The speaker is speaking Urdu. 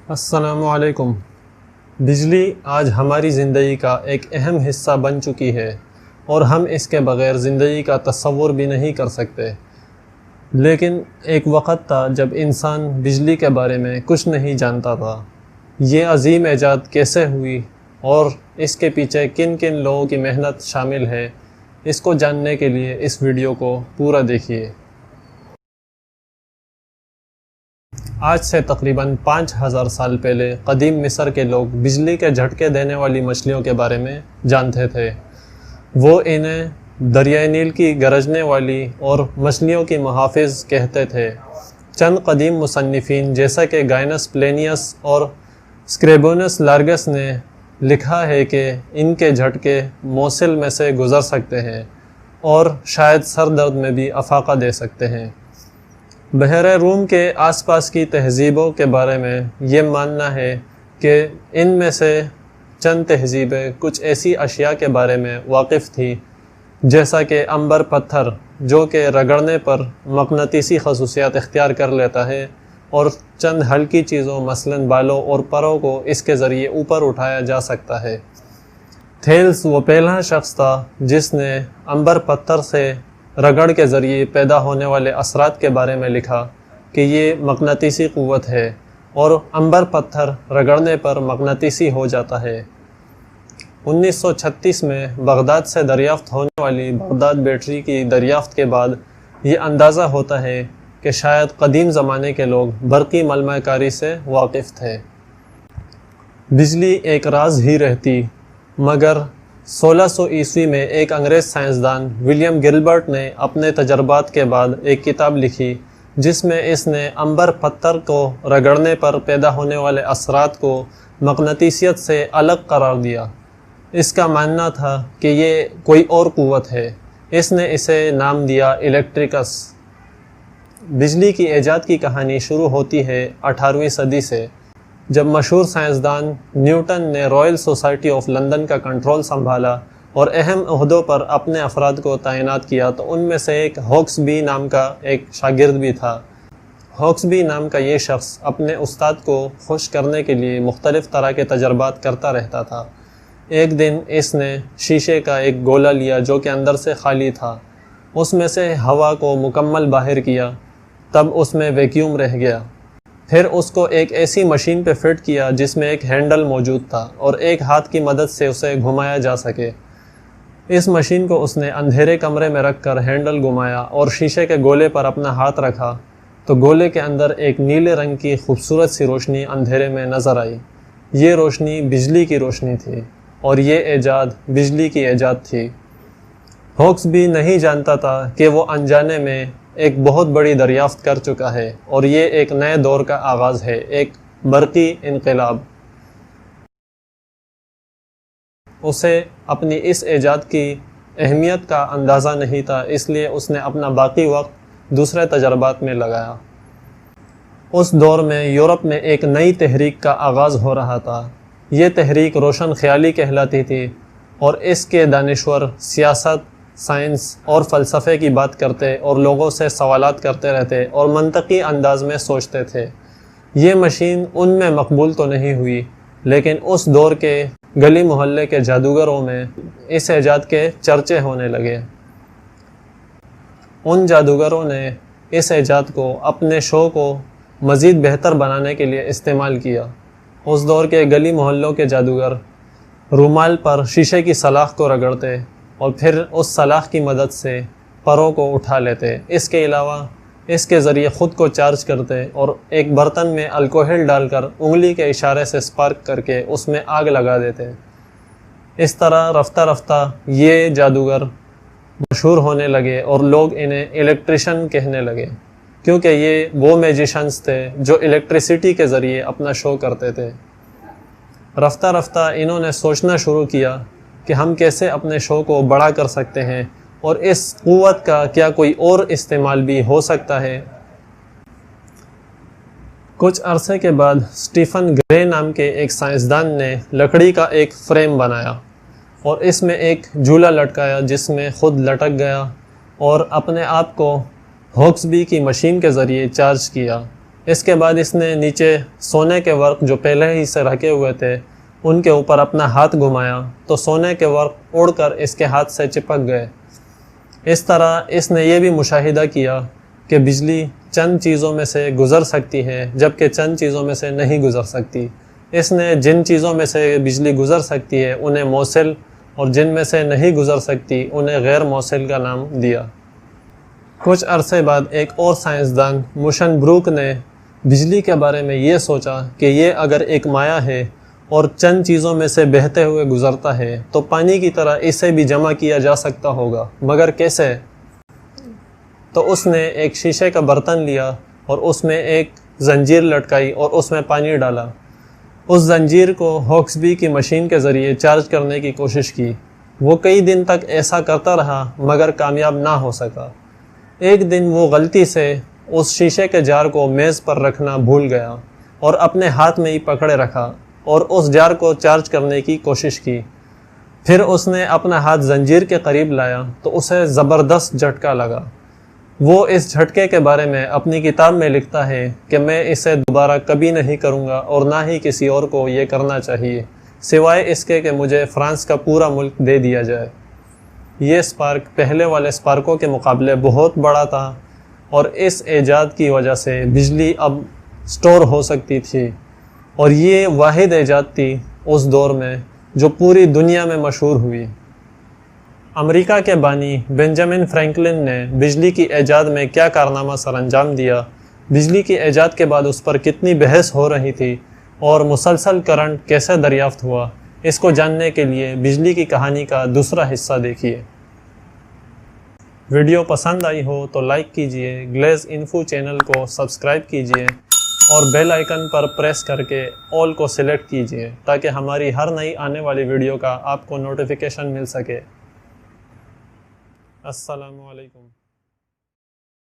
السلام علیکم۔ بجلی آج ہماری زندگی کا ایک اہم حصہ بن چکی ہے اور ہم اس کے بغیر زندگی کا تصور بھی نہیں کر سکتے۔ لیکن ایک وقت تھا جب انسان بجلی کے بارے میں کچھ نہیں جانتا تھا۔ یہ عظیم ایجاد کیسے ہوئی اور اس کے پیچھے کن کن لوگوں کی محنت شامل ہے، اس کو جاننے کے لیے اس ویڈیو کو پورا دیکھیے۔ آج سے تقریباً 5000 سال پہلے قدیم مصر کے لوگ بجلی کے جھٹکے دینے والی مچھلیوں کے بارے میں جانتے تھے۔ وہ انہیں دریائے نیل کی گرجنے والی اور مچھلیوں کی محافظ کہتے تھے۔ چند قدیم مصنفین جیسا کہ گائنس پلینیس اور اسکریبونس لارگس نے لکھا ہے کہ ان کے جھٹکے موصل میں سے گزر سکتے ہیں اور شاید سر درد میں بھی افاقہ دے سکتے ہیں۔ بحر روم کے آس پاس کی تہذیبوں کے بارے میں یہ ماننا ہے کہ ان میں سے چند تہذیبیں کچھ ایسی اشیاء کے بارے میں واقف تھیں جیسا کہ عنبر پتھر، جو کہ رگڑنے پر مقناطیسی خصوصیات اختیار کر لیتا ہے، اور چند ہلکی چیزوں مثلاً بالوں اور پروں کو اس کے ذریعے اوپر اٹھایا جا سکتا ہے۔ تھیلس وہ پہلا شخص تھا جس نے عنبر پتھر سے رگڑ کے ذریعے پیدا ہونے والے اثرات کے بارے میں لکھا کہ یہ مقناطیسی قوت ہے اور عنبر پتھر رگڑنے پر مقناطیسی ہو جاتا ہے۔ 1936 میں بغداد سے دریافت ہونے والی بغداد بیٹری کی دریافت کے بعد یہ اندازہ ہوتا ہے کہ شاید قدیم زمانے کے لوگ برقی ملمہ کاری سے واقف تھے۔ بجلی ایک راز ہی رہتی، مگر 1600 عیسوی میں ایک انگریز سائنسدان ولیم گلبرٹ نے اپنے تجربات کے بعد ایک کتاب لکھی جس میں اس نے عنبر پتھر کو رگڑنے پر پیدا ہونے والے اثرات کو مقناطیسیت سے الگ قرار دیا۔ اس کا ماننا تھا کہ یہ کوئی اور قوت ہے۔ اس نے اسے نام دیا الیکٹرکس۔ بجلی کی ایجاد کی کہانی شروع ہوتی ہے 18ویں صدی سے، جب مشہور سائنسدان نیوٹن نے رائل سوسائٹی آف لندن کا کنٹرول سنبھالا اور اہم عہدوں پر اپنے افراد کو تعینات کیا تو ان میں سے ایک ہوکس بی نام کا ایک شاگرد بھی تھا۔ ہوکس بی نام کا یہ شخص اپنے استاد کو خوش کرنے کے لیے مختلف طرح کے تجربات کرتا رہتا تھا۔ ایک دن اس نے شیشے کا ایک گولا لیا جو کہ اندر سے خالی تھا، اس میں سے ہوا کو مکمل باہر کیا، تب اس میں ویکیوم رہ گیا۔ پھر اس کو ایک ایسی مشین پہ فٹ کیا جس میں ایک ہینڈل موجود تھا اور ایک ہاتھ کی مدد سے اسے گھمایا جا سکے۔ اس مشین کو اس نے اندھیرے کمرے میں رکھ کر ہینڈل گھمایا اور شیشے کے گولے پر اپنا ہاتھ رکھا تو گولے کے اندر ایک نیلے رنگ کی خوبصورت سی روشنی اندھیرے میں نظر آئی۔ یہ روشنی بجلی کی روشنی تھی اور یہ ایجاد بجلی کی ایجاد تھی۔ ہوکس بھی نہیں جانتا تھا کہ وہ انجانے میں ایک بہت بڑی دریافت کر چکا ہے اور یہ ایک نئے دور کا آغاز ہے، ایک برقی انقلاب۔ اسے اپنی اس ایجاد کی اہمیت کا اندازہ نہیں تھا، اس لیے اس نے اپنا باقی وقت دوسرے تجربات میں لگایا۔ اس دور میں یورپ میں ایک نئی تحریک کا آغاز ہو رہا تھا۔ یہ تحریک روشن خیالی کہلاتی تھی اور اس کے دانشور سیاست، سائنس اور فلسفے کی بات کرتے اور لوگوں سے سوالات کرتے رہتے اور منطقی انداز میں سوچتے تھے۔ یہ مشین ان میں مقبول تو نہیں ہوئی، لیکن اس دور کے گلی محلے کے جادوگروں میں اس ایجاد کے چرچے ہونے لگے۔ ان جادوگروں نے اس ایجاد کو اپنے شو کو مزید بہتر بنانے کے لیے استعمال کیا۔ اس دور کے گلی محلوں کے جادوگر رومال پر شیشے کی سلاخ کو رگڑتے اور پھر اس سلاخ کی مدد سے پروں کو اٹھا لیتے۔ اس کے علاوہ اس کے ذریعے خود کو چارج کرتے اور ایک برتن میں الکوہل ڈال کر انگلی کے اشارے سے سپارک کر کے اس میں آگ لگا دیتے۔ اس طرح رفتہ رفتہ یہ جادوگر مشہور ہونے لگے اور لوگ انہیں الیکٹریشین کہنے لگے، کیونکہ یہ وہ میجیشنز تھے جو الیکٹریسٹی کے ذریعے اپنا شو کرتے تھے۔ رفتہ رفتہ انہوں نے سوچنا شروع کیا کہ ہم کیسے اپنے شو کو بڑا کر سکتے ہیں اور اس قوت کا کیا کوئی اور استعمال بھی ہو سکتا ہے۔ کچھ عرصے کے بعد اسٹیفن گرے نام کے ایک سائنسدان نے لکڑی کا ایک فریم بنایا اور اس میں ایک جھولا لٹکایا جس میں خود لٹک گیا اور اپنے آپ کو ہوکس بی کی مشین کے ذریعے چارج کیا۔ اس کے بعد اس نے نیچے سونے کے ورق جو پہلے ہی سے رکھے ہوئے تھے ان کے اوپر اپنا ہاتھ گھمایا تو سونے کے ورق اڑ کر اس کے ہاتھ سے چپک گئے۔ اس طرح اس نے یہ بھی مشاہدہ کیا کہ بجلی چند چیزوں میں سے گزر سکتی ہے جبکہ چند چیزوں میں سے نہیں گزر سکتی۔ اس نے جن چیزوں میں سے بجلی گزر سکتی ہے انہیں موصل اور جن میں سے نہیں گزر سکتی انہیں غیر موصل کا نام دیا۔ کچھ عرصے بعد ایک اور سائنسدان موشن بروک نے بجلی کے بارے میں یہ سوچا کہ یہ اگر ایک مایع ہے اور چند چیزوں میں سے بہتے ہوئے گزرتا ہے تو پانی کی طرح اسے بھی جمع کیا جا سکتا ہوگا، مگر کیسے؟ تو اس نے ایک شیشے کا برتن لیا اور اس میں ایک زنجیر لٹکائی اور اس میں پانی ڈالا۔ اس زنجیر کو ہوکسبی کی مشین کے ذریعے چارج کرنے کی کوشش کی۔ وہ کئی دن تک ایسا کرتا رہا مگر کامیاب نہ ہو سکا۔ ایک دن وہ غلطی سے اس شیشے کے جار کو میز پر رکھنا بھول گیا اور اپنے ہاتھ میں ہی پکڑے رکھا اور اس جار کو چارج کرنے کی کوشش کی۔ پھر اس نے اپنا ہاتھ زنجیر کے قریب لایا تو اسے زبردست جھٹکا لگا۔ وہ اس جھٹکے کے بارے میں اپنی کتاب میں لکھتا ہے کہ میں اسے دوبارہ کبھی نہیں کروں گا اور نہ ہی کسی اور کو یہ کرنا چاہیے سوائے اس کے کہ مجھے فرانس کا پورا ملک دے دیا جائے۔ یہ اسپارک پہلے والے اسپارکوں کے مقابلے بہت بڑا تھا اور اس ایجاد کی وجہ سے بجلی اب سٹور ہو سکتی تھی، اور یہ واحد ایجاد تھی اس دور میں جو پوری دنیا میں مشہور ہوئی۔ امریکہ کے بانی بنجامن فرینکلن نے بجلی کی ایجاد میں کیا کارنامہ سر انجام دیا، بجلی کی ایجاد کے بعد اس پر کتنی بحث ہو رہی تھی اور مسلسل کرنٹ کیسے دریافت ہوا، اس کو جاننے کے لیے بجلی کی کہانی کا دوسرا حصہ دیکھیے۔ ویڈیو پسند آئی ہو تو لائک کیجئے، گلیز انفو چینل کو سبسکرائب کیجئے اور بیل آئیکن پر پریس کر کے آل کو سلیکٹ کیجئے تاکہ ہماری ہر نئی آنے والی ویڈیو کا آپ کو نوٹیفیکیشن مل سکے۔ السلام علیکم۔